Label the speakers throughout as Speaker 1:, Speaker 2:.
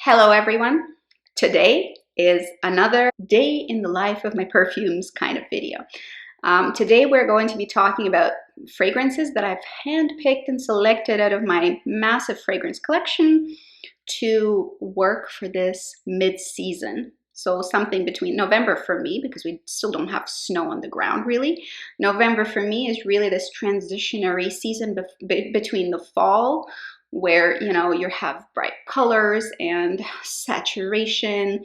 Speaker 1: Hello everyone. Today is another day in the life of my perfumes kind of video. Today we're going to be talking about fragrances that I've handpicked and selected out of my massive fragrance collection to work for this mid-season. So something between November for me, because we still don't have snow on the ground really. November for me is really this transitionary season between the fall, where you have bright colors and saturation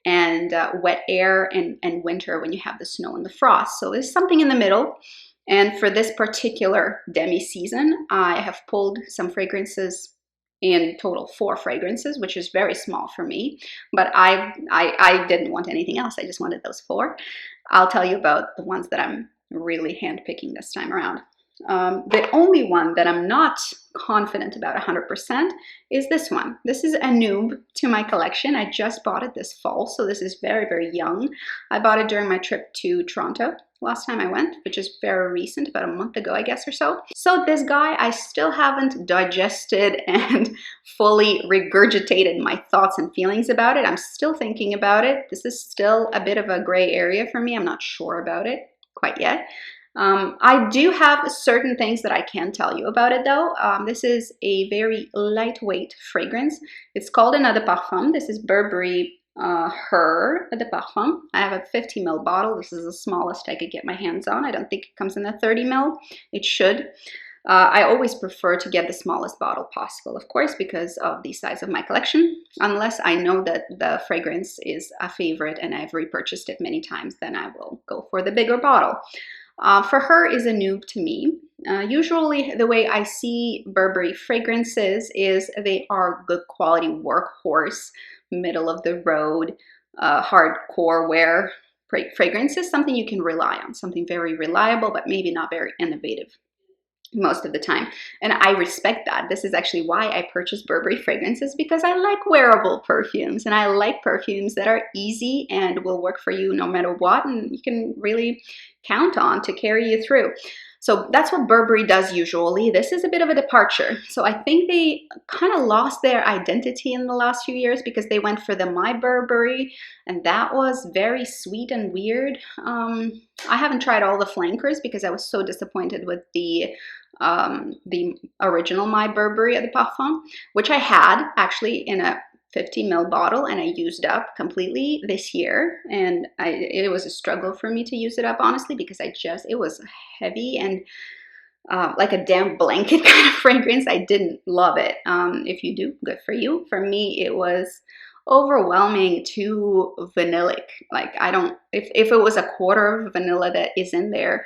Speaker 1: and wet air, and winter when you have the snow and the frost. So there's something in the middle. And for this particular demi season, I have pulled some fragrances, in total 4 fragrances, which is very small for me, but I didn't want anything else. I just wanted those 4. I'll tell you about the ones that I'm really handpicking this time around. The only one that I'm not confident about 100% is this one. This is a noob to my collection. I just bought it this fall, so this is very, very young. I bought it during my trip to Toronto last time I went, which is very recent, about a month ago, I guess, or so. So this guy, I still haven't digested and fully regurgitated my thoughts and feelings about it. I'm still thinking about it. This is still a bit of a gray area for me. I'm not sure about it quite yet. I do have certain things that I can tell you about it though. This is a very lightweight fragrance. It's called an Eau de Parfum. This is Burberry Her Eau de Parfum. I have a 50 ml bottle. This is the smallest I could get my hands on. I don't think it comes in a 30 ml. It should. I always prefer to get the smallest bottle possible, of course, because of the size of my collection. Unless I know that the fragrance is a favorite and I've repurchased it many times, then I will go for the bigger bottle. For Her is a noob to me. Usually the way I see Burberry fragrances is they are good quality workhorse, middle of the road, hardcore wear fragrances, something you can rely on, something very reliable, but maybe not very innovative most of the time. And I respect that. This is actually why I purchased Burberry fragrances, because I like wearable perfumes, and I like perfumes that are easy and will work for you no matter what, and you can really count on to carry you through. So that's what Burberry does usually. This is a bit of a departure. So I think they kind of lost their identity in the last few years, because they went for the My Burberry, and that was very sweet and weird. I haven't tried all the flankers because I was so disappointed with the original My Burberry Eau de Parfum, which I had actually in a 50 ml bottle, and I used up completely this year, and it was a struggle for me to use it up, honestly, because it was heavy and like a damp blanket kind of fragrance. I didn't love it. If you do, good for you. For me, it was overwhelming, too vanillic. Like, if it was a quarter of vanilla that is in there,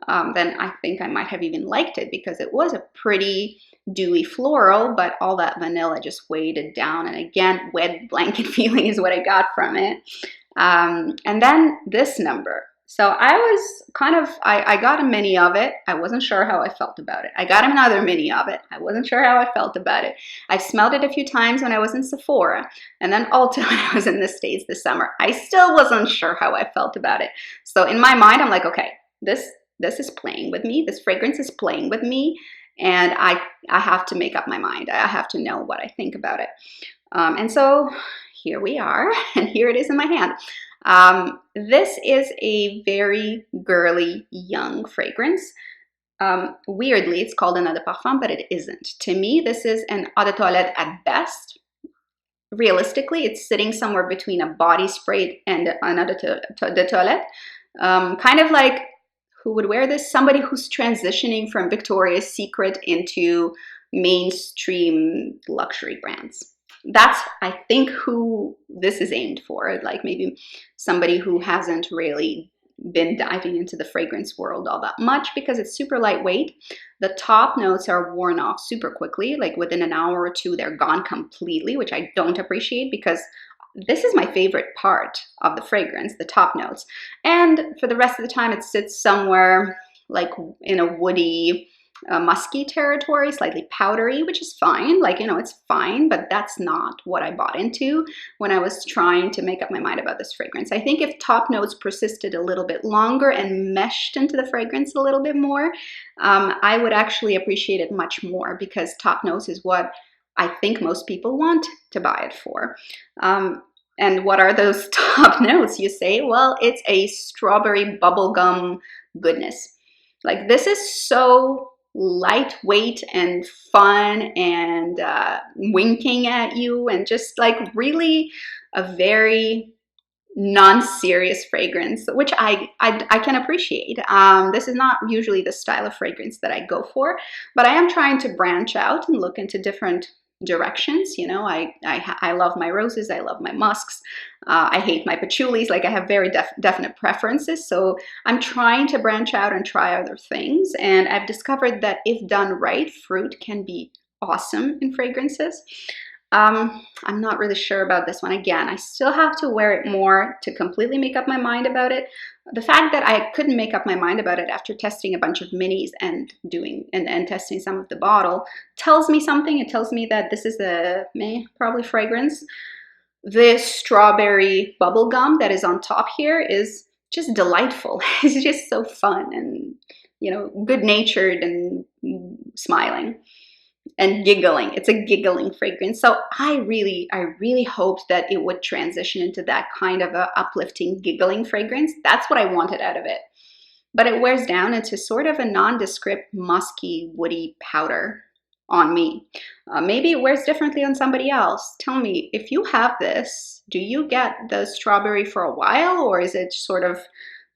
Speaker 1: then I think I might have even liked it, because it was a pretty dewy floral, but all that vanilla just weighed it down. And again, wet blanket feeling is what I got from it. And then this number. So I got a mini of it. I wasn't sure how I felt about it. I got another mini of it. I wasn't sure how I felt about it. I've smelled it a few times when I was in Sephora, and then Ulta when I was in the States this summer. I still wasn't sure how I felt about it. So in my mind, I'm like, okay, this is playing with me. This fragrance is playing with me, and I have to make up my mind. I have to know what I think about it. And so here we are, and here it is in my hand. This is a very girly, young fragrance. Weirdly, it's called an Eau de Parfum, but it isn't. To me, this is an Eau de Toilette at best. Realistically, it's sitting somewhere between a body spray and an Eau de Toilette. Kind of like, who would wear this? Somebody who's transitioning from Victoria's Secret into mainstream luxury brands. That's, I think, who this is aimed for. Like maybe somebody who hasn't really been diving into the fragrance world all that much, because it's super lightweight. The top notes are worn off super quickly, like within an hour or two, they're gone completely, which I don't appreciate, because this is my favorite part of the fragrance, the top notes. And for the rest of the time, it sits somewhere like in a woody, musky territory, slightly powdery, which is fine. Like, it's fine, but that's not what I bought into when I was trying to make up my mind about this fragrance. I think if top notes persisted a little bit longer and meshed into the fragrance a little bit more, I would actually appreciate it much more, because top notes is what I think most people want to buy it for. And what are those top notes, you say? Well, it's a strawberry bubblegum goodness. Like, this is so lightweight and fun and winking at you, and just like really a very non-serious fragrance, which I can appreciate. This is not usually the style of fragrance that I go for, but I am trying to branch out and look into different directions. You know, I love my roses, I love my musks, I hate my patchoulis. Like, I have very definite preferences, so I'm trying to branch out and try other things. And I've discovered that if done right, fruit can be awesome in fragrances. I'm not really sure about this one. Again, I still have to wear it more to completely make up my mind about it. The fact that I couldn't make up my mind about it after testing a bunch of minis and testing some of the bottle tells me something. It tells me that this is a probably fragrance. This strawberry bubble gum that is on top here is just delightful. It's just so fun and, you know, good-natured and smiling and giggling. It's a giggling fragrance. So I really hoped that it would transition into that kind of a uplifting, giggling fragrance. That's what I wanted out of it. But it wears down into sort of a nondescript, musky, woody powder on me. Maybe it wears differently on somebody else. Tell me, if you have this, do you get the strawberry for a while, or is it sort of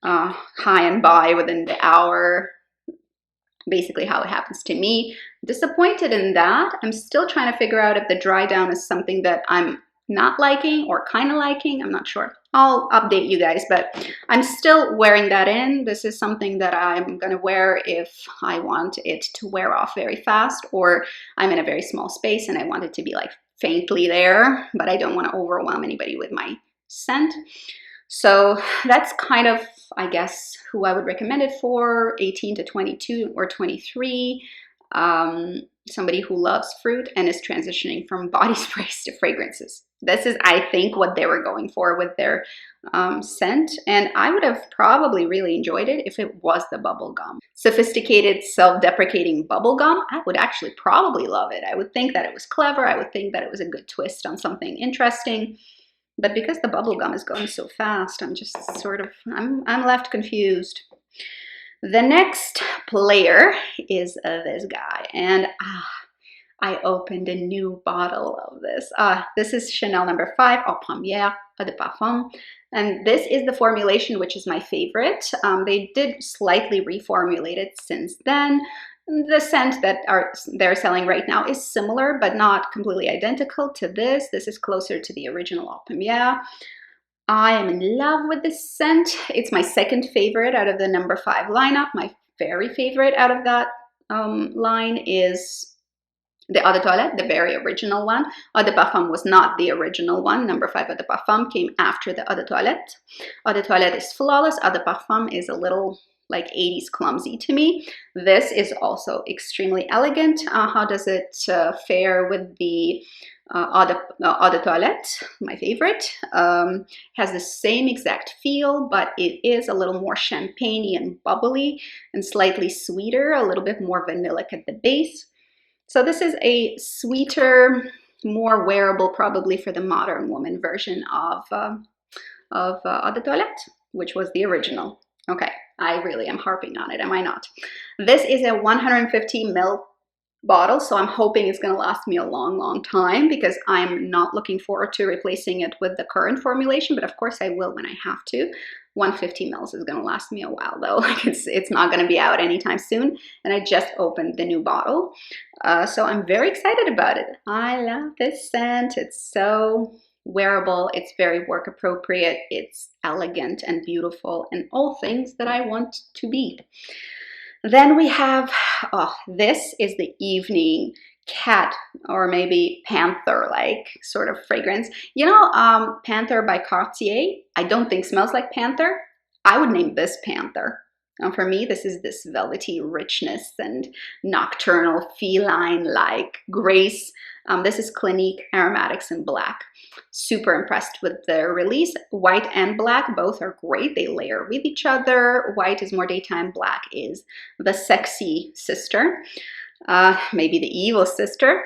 Speaker 1: high and by within the hour? Basically how it happens to me. Disappointed in that. I'm still trying to figure out if the dry down is something that I'm not liking or kind of liking. I'm not sure. I'll update you guys, but I'm still wearing that in. This is something that I'm gonna wear if I want it to wear off very fast, or I'm in a very small space and I want it to be like faintly there, but I don't want to overwhelm anybody with my scent. So that's kind of, I guess, who I would recommend it for, 18 to 22 or 23. Somebody who loves fruit and is transitioning from body sprays to fragrances. This is, I think, what they were going for with their scent. And I would have probably really enjoyed it if it was the bubble gum. Sophisticated, self-deprecating bubble gum, I would actually probably love it. I would think that it was clever. I would think that it was a good twist on something interesting. But because the bubble gum is going so fast, I'm just sort of, I'm left confused. The next player is this guy, and I opened a new bottle of this. This is Chanel number 5 Eau Premiere EDP, and this is the formulation which is my favorite. They did slightly reformulate it since then. The scent that they're selling right now is similar, but not completely identical to this. This is closer to the original Eau Premiere. I am in love with this scent. It's my second favorite out of the number 5 lineup. My very favorite out of that line is the Eau de Toilette, the very original one. Eau de Parfum was not the original one. Number 5 Eau de Parfum came after the Eau de Toilette. Eau de Toilette is flawless. Eau de Parfum is a little like 80s clumsy to me. This is also extremely elegant. How does it fare with the Eau de Toilette, my favorite? Has the same exact feel, but it is a little more champagne-y and bubbly and slightly sweeter, a little bit more vanillic at the base. So this is a sweeter, more wearable, probably for the modern woman version of Eau de Toilette, which was the original. Okay, I really am harping on it, am I not? This is a 150 ml bottle, so I'm hoping it's going to last me a long time, because I'm not looking forward to replacing it with the current formulation, but of course I will when I have to. 150 mils is going to last me a while though. Like, it's not going to be out anytime soon, and I just opened the new bottle, so I'm very excited about it. I love this scent. It's so wearable, it's very work appropriate, it's elegant and beautiful, and all things that I want to be. Then we have, this is the evening cat or maybe panther-like sort of fragrance. You know, Panther by Cartier, I don't think smells like panther. I would name this panther. For me, this is this velvety richness and nocturnal feline-like grace. This is Clinique Aromatics in black. Super impressed with the release. White and black, both are great. They layer with each other. White is more daytime, black is the sexy sister, maybe the evil sister.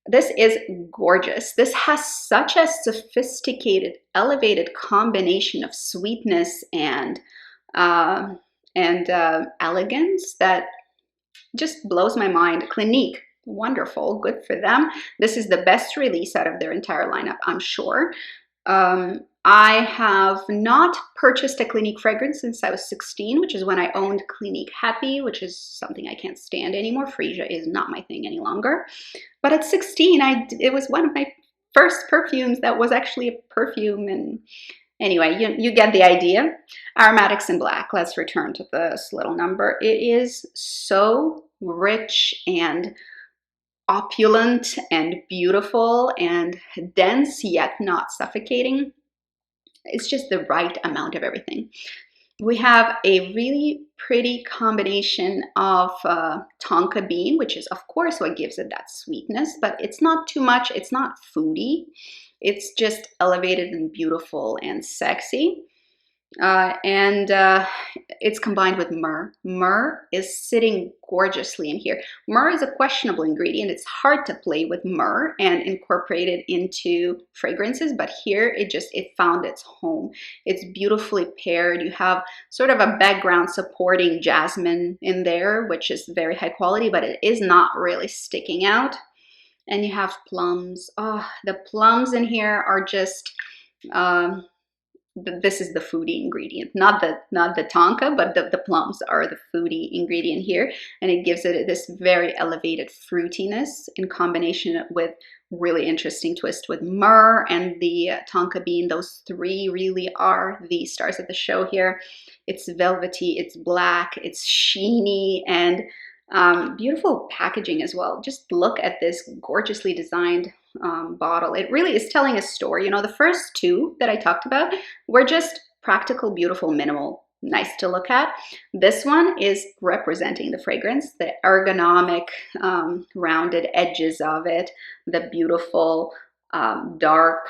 Speaker 1: This is gorgeous. This has such a sophisticated, elevated combination of sweetness and elegance that just blows my mind. Clinique, wonderful, good for them. This is the best release out of their entire lineup, I'm sure. I have not purchased a Clinique fragrance since I was 16, which is when I owned Clinique Happy, which is something I can't stand anymore. Freesia is not my thing any longer. But at 16, it was one of my first perfumes that was actually a perfume. And anyway, you get the idea. Aromatics in Black. Let's return to this little number. It is so rich and opulent and beautiful and dense, yet not suffocating. It's just the right amount of everything. We have a really pretty combination of tonka bean, which is of course what gives it that sweetness, but it's not too much. It's not foody. It's just elevated and beautiful and sexy. It's combined with myrrh. Myrrh is sitting gorgeously in here. Myrrh is a questionable ingredient. It's hard to play with myrrh and incorporate it into fragrances, but here it found its home. It's beautifully paired. You have sort of a background supporting jasmine in there, which is very high quality, but it is not really sticking out. And you have plums. Oh, the plums in here are just this is the foodie ingredient, not the tonka, but the plums are the foodie ingredient here, and it gives it this very elevated fruitiness in combination with really interesting twist with myrrh and the tonka bean. Those three really are the stars of the show here. It's velvety, it's black, it's sheeny, and beautiful packaging as well. Just look at this gorgeously designed bottle. It really is telling a story. You know, the first two that I talked about were just practical, beautiful, minimal, nice to look at. This one is representing the fragrance, the ergonomic, rounded edges of it, the beautiful dark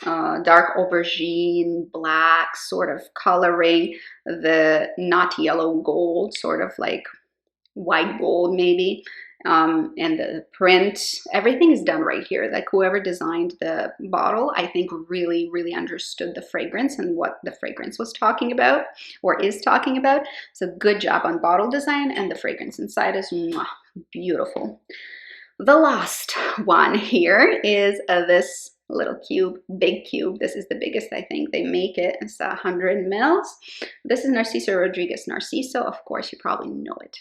Speaker 1: aubergine black sort of coloring, the not yellow gold, sort of like white gold maybe, and the print, everything is done right here. Like whoever designed the bottle, I think really, really understood the fragrance and what the fragrance was talking about or is talking about. So good job on bottle design, and the fragrance inside is beautiful. The last one here is this little cube, big cube. This is the biggest I think they make it. It's 100 mils. This is Narciso Rodriguez Narciso. Of course, you probably know it.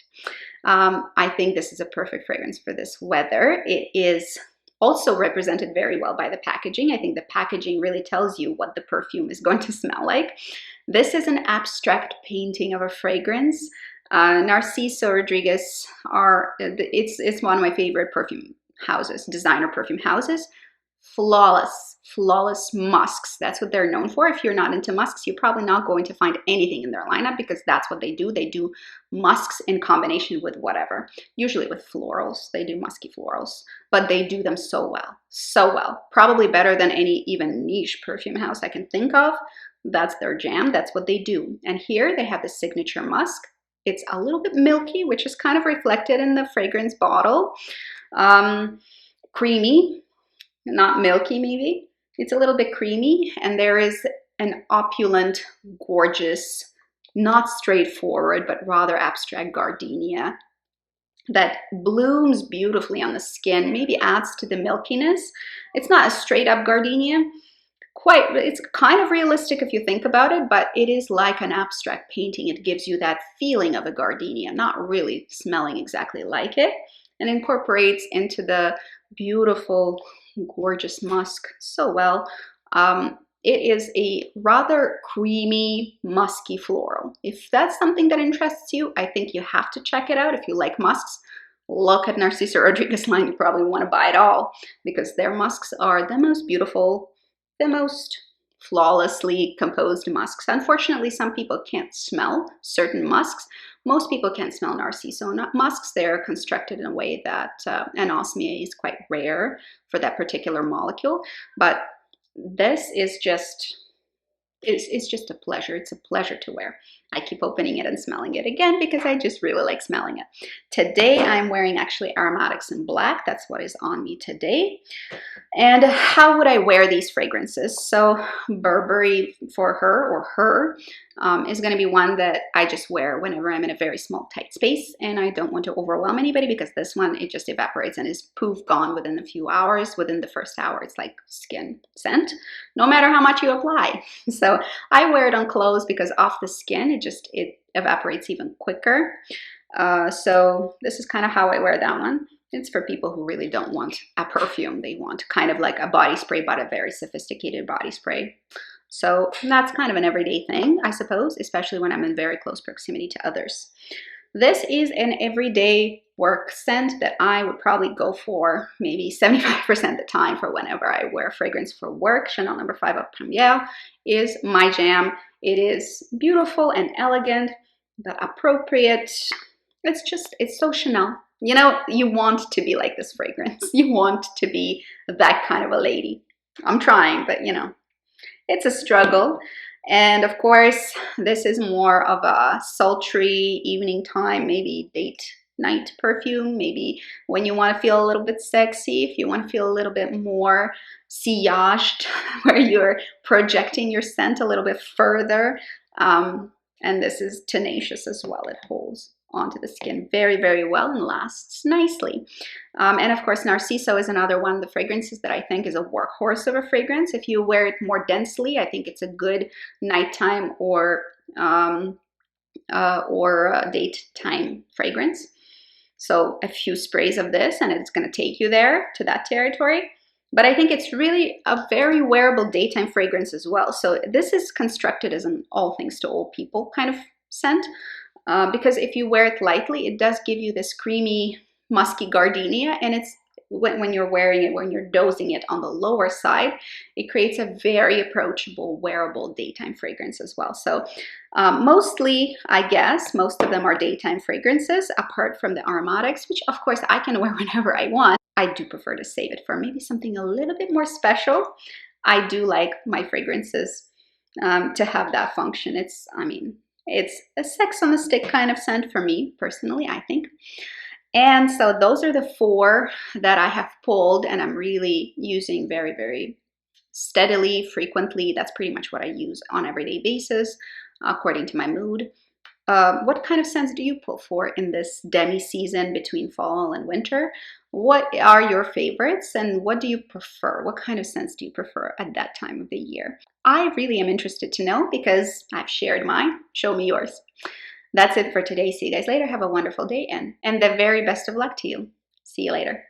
Speaker 1: I think this is a perfect fragrance for this weather. It is also represented very well by the packaging. I think the packaging really tells you what the perfume is going to smell like. This is an abstract painting of a fragrance. Narciso Rodriguez it's one of my favorite perfume houses, designer perfume houses. Flawless musks. That's what they're known for. If you're not into musks, you're probably not going to find anything in their lineup, because that's what they do. They do musks in combination with whatever, usually with florals. They do musky florals, but they do them so well, so well. Probably better than any even niche perfume house I can think of. That's their jam. That's what they do. And here they have the signature musk. It's a little bit milky, which is kind of reflected in the fragrance bottle. Creamy, not milky maybe. It's a little bit creamy, and there is an opulent, gorgeous, not straightforward, but rather abstract gardenia that blooms beautifully on the skin, maybe adds to the milkiness. It's not a straight up gardenia. It's kind of realistic if you think about it, but it is like an abstract painting. It gives you that feeling of a gardenia, not really smelling exactly like it, and incorporates into the beautiful, gorgeous musk so well. It is a rather creamy, musky floral. If that's something that interests you, I think you have to check it out. If you like musks, look at Narciso Rodriguez line. You probably want to buy it all, because their musks are the most beautiful, the most flawlessly composed musks. Unfortunately, some people can't smell certain musks. Most people can't smell Narciso musks. They're constructed in a way that anosmia is quite rare for that particular molecule. But this is just, it's just a pleasure. It's a pleasure to wear. I keep opening it and smelling it again because I just really like smelling it. Today I'm wearing actually Aromatics in black. That's what is on me today. And how would I wear these fragrances? So Burberry for Her, or Her, is going to be one that I just wear whenever I'm in a very small, tight space and I don't want to overwhelm anybody, because this one, it just evaporates and is poof gone within a few hours. Within the first hour, it's like skin scent, no matter how much you apply. So I wear it on clothes because off the skin, it evaporates even quicker. So this is kind of how I wear that one. It's for people who really don't want a perfume. They want kind of like a body spray, but a very sophisticated body spray. So that's kind of an everyday thing, I suppose, especially when I'm in very close proximity to others. This is an everyday work scent that I would probably go for maybe 75% of the time for whenever I wear fragrance for work. Chanel No. 5 Eau Premiere is my jam. It is beautiful and elegant, but appropriate. It's so Chanel. You know, you want to be like this fragrance. You want to be that kind of a lady. I'm trying, but you know, it's a struggle. And of course, this is more of a sultry evening time, maybe date night perfume, maybe when you want to feel a little bit sexy, if you want to feel a little bit more sillaged, where you're projecting your scent a little bit further. And this is tenacious as well. It holds onto the skin very, very well and lasts nicely. And of course, Narciso is another one of the fragrances that I think is a workhorse of a fragrance. If you wear it more densely, I think it's a good nighttime or a daytime fragrance. So a few sprays of this and it's going to take you there to that territory. But I think it's really a very wearable daytime fragrance as well. So this is constructed as an all things to all people kind of scent. Because if you wear it lightly, it does give you this creamy, musky gardenia, and it's when you're wearing it, when you're dosing it on the lower side, it creates a very approachable, wearable daytime fragrance as well. So mostly, I guess, most of them are daytime fragrances, apart from the Aromatics, which of course I can wear whenever I want. I do prefer to save it for maybe something a little bit more special. I do like my fragrances to have that function. It's a sex on the stick kind of scent for me, personally, I think. And so those are the 4 that I have pulled and I'm really using very, very steadily, frequently. That's pretty much what I use on an everyday basis, according to my mood. What kind of scents do you pull for in this demi-season between fall and winter? What are your favorites and what do you prefer? What kind of scents do you prefer at that time of the year? I really am interested to know because I've shared mine. Show me yours. That's it for today. See you guys later. Have a wonderful day and the very best of luck to you. See you later.